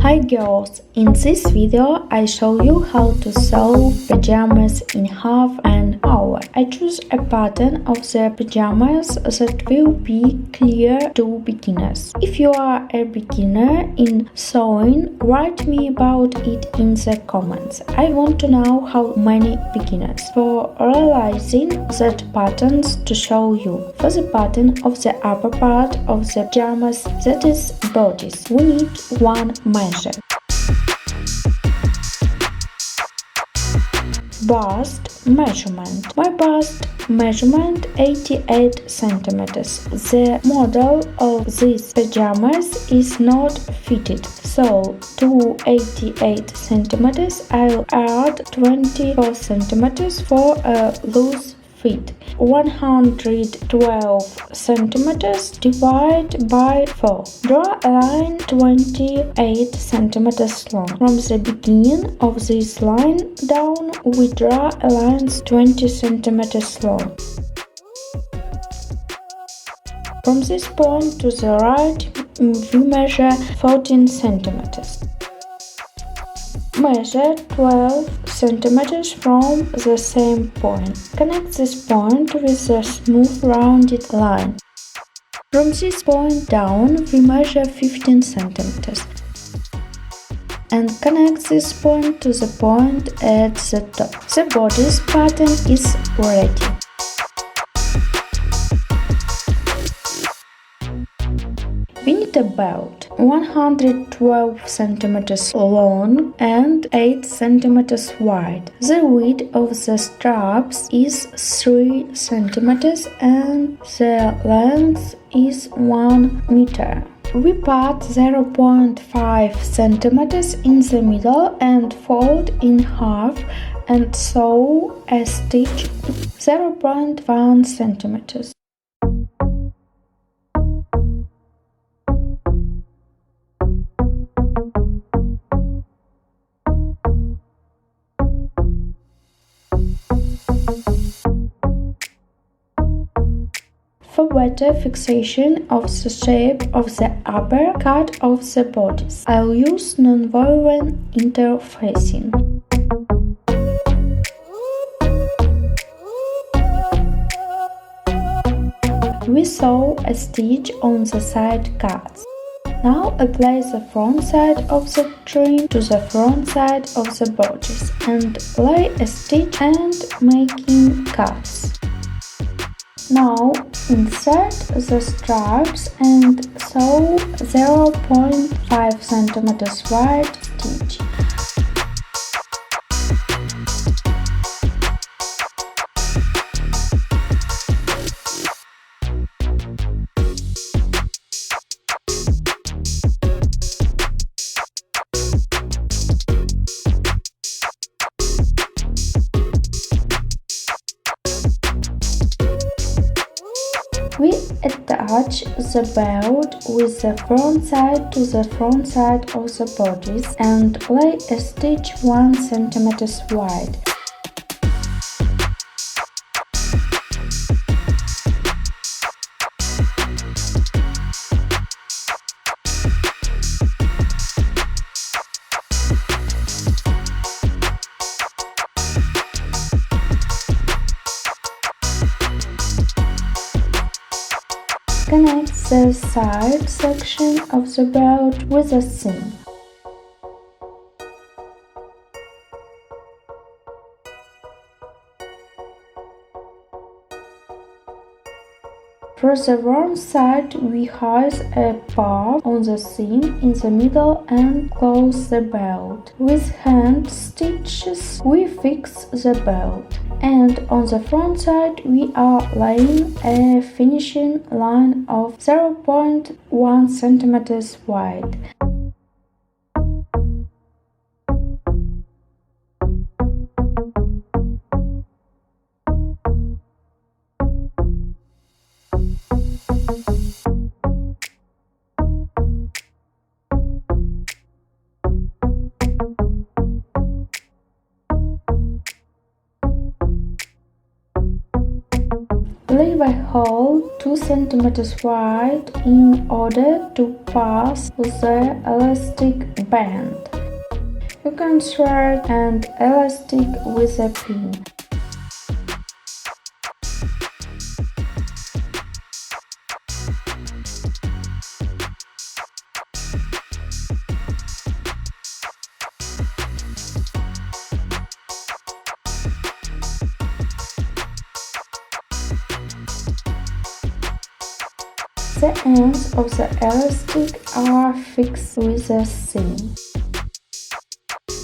Hi girls, in this video I show you how to sew pajamas in half an hour. I choose a pattern of the pajamas that will be clear to beginners. If you are a beginner in sewing, write me about it in the comments. I want to know how many beginners. For realizing that patterns to show you. For the pattern of the upper part of the pajamas, that is bodice, we need one measure. Bust measurement. My bust measurement 88 centimeters. The model of these pajamas is not fitted, so to 88 centimeters I'll add 24 centimeters for a loose fit. 112 centimeters divide by 4. Draw a line 28 centimeters long. From the beginning of this line down, we draw a line 20 centimeters long. From this point to the right, we measure 14 centimeters. Measure 12 centimeters from the same point. Connect this point with the smooth rounded line. From this point down, we measure 15 centimeters. And connect this point to the point at the top. The bodice pattern is ready. We need a belt 112 centimeters long and 8 centimeters wide. The width of the straps is 3 centimeters and the length is 1 meter. We put 0.5 centimeters in the middle and fold in half and sew a stitch 0.1 centimeters. For better fixation of the shape of the upper cut of the bodice, I'll use non-woven interfacing. We sew a stitch on the side cuts. Now apply the front side of the trim to the front side of the bodice and lay a stitch and making cuts. Now insert the straps and sew 0.5 centimeters wide stitch. We attach the belt with the front side to the front side of the bodice and lay a stitch 1 centimeter wide. Connect the side section of the belt with a seam. For the wrong side, we hide a part on the seam in the middle and close the belt. With hand stitches, we fix the belt. And on the front side, we are laying a finishing line of 0.1 centimeters wide. Leave a hole 2 cm wide in order to pass the elastic band. You can thread an elastic with a pin. The ends of the elastic are fixed with a seam.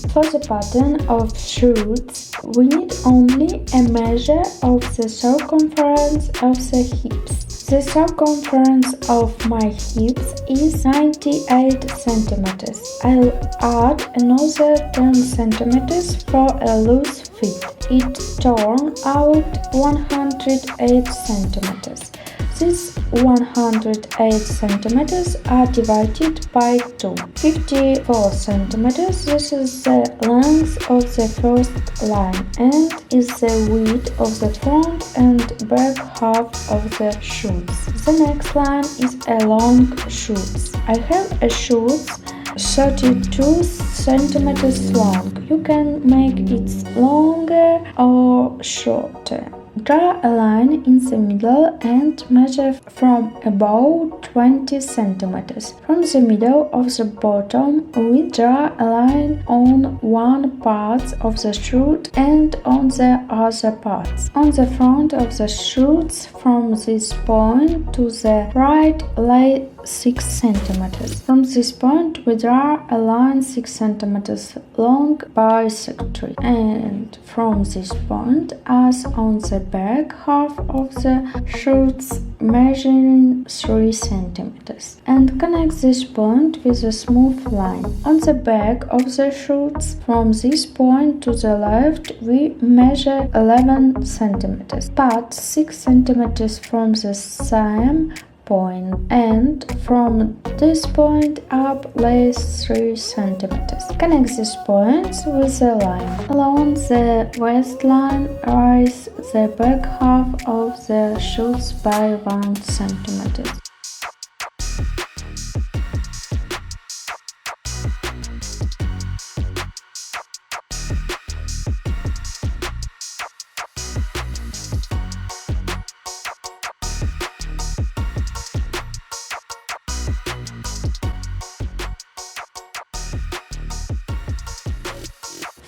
For the pattern of shirts, we need only a measure of the circumference of the hips. The circumference of my hips is 98 centimeters. I'll add another 10 centimeters for a loose fit. It turns out 108 centimeters. These 108 centimeters are divided by 2. 54 centimeters. This is the length of the first line and is the width of the front and back half of the shirts. The next line is a long shirts. I have a shirts 32 centimeters long. You can make it longer or shorter. Draw a line in the middle and measure from about 20 centimeters. From the middle of the bottom, we draw a line on one part of the shirt and on the other parts. On the front of the shirts, from this point to the right, lay 6 centimeters. From this point, we draw a line 6 centimeters long bisectory, and from this point, as on the back half of the shirts, measuring 3 centimeters, and connect this point with a smooth line. On the back of the shirts, from this point to the left, we measure 11 centimeters, but 6 centimeters from the same point, and from this point up lays 3 centimeters. Connect these points with a line. Along the waistline, raise the back half of the shirts by 1 centimeter.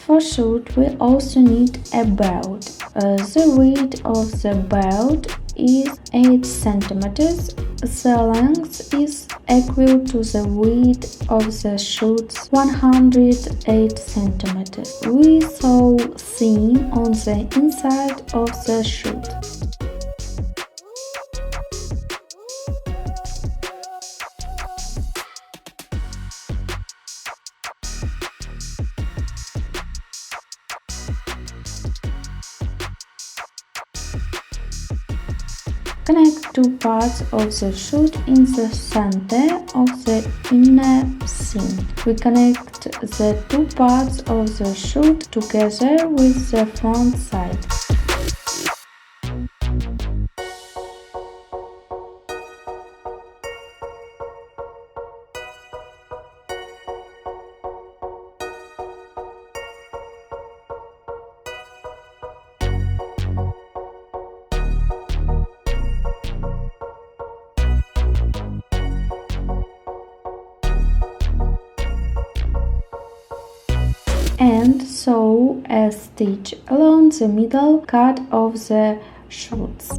For shirt, we also need a belt. The width of the belt is 8 centimeters. The length is equal to the width of the shirt's 108 centimeters. We sew seam on the inside of the shirt. Connect two parts of the shirt in the center of the inner seam. We connect the two parts of the shirt together with the front side. And sew a stitch along the middle cut of the shirts.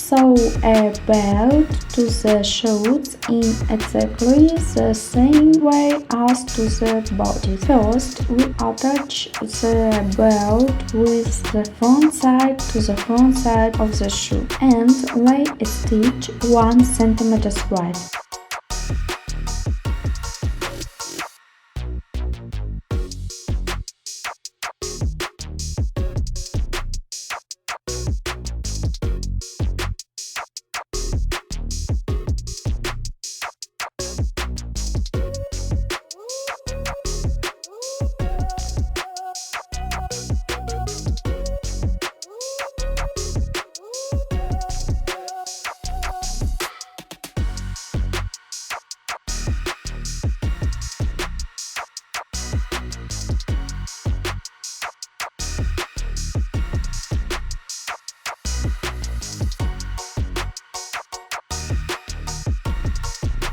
sew a belt to the shorts in exactly the same way as to the body. First, we attach the belt with the front side to the front side of the shoe and lay a stitch 1 cm wide.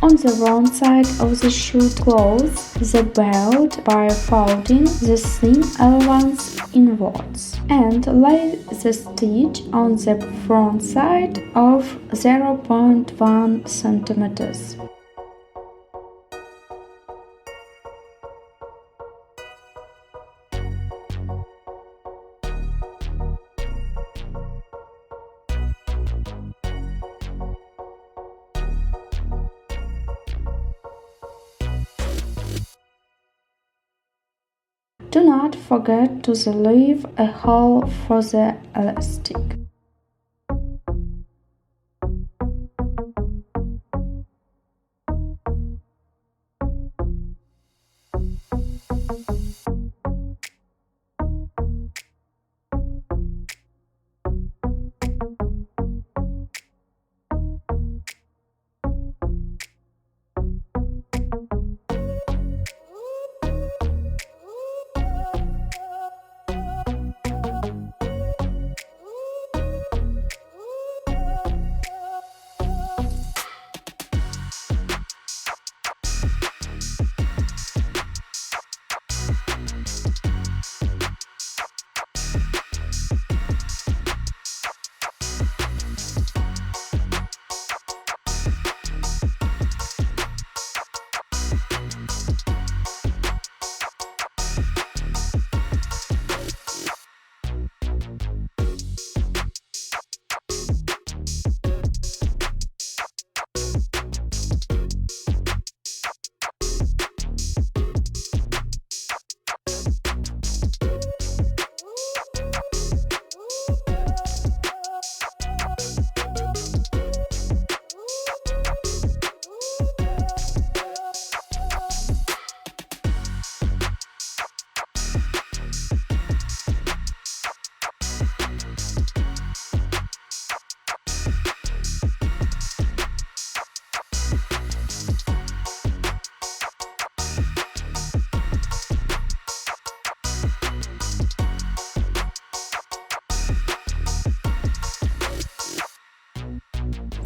On the wrong side of the shoe, close the belt by folding the seam allowance inwards and lay the stitch on the front side of 0.1 cm. Do not forget to leave a hole for the elastic.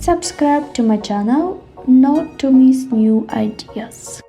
Subscribe to my channel not to miss new ideas.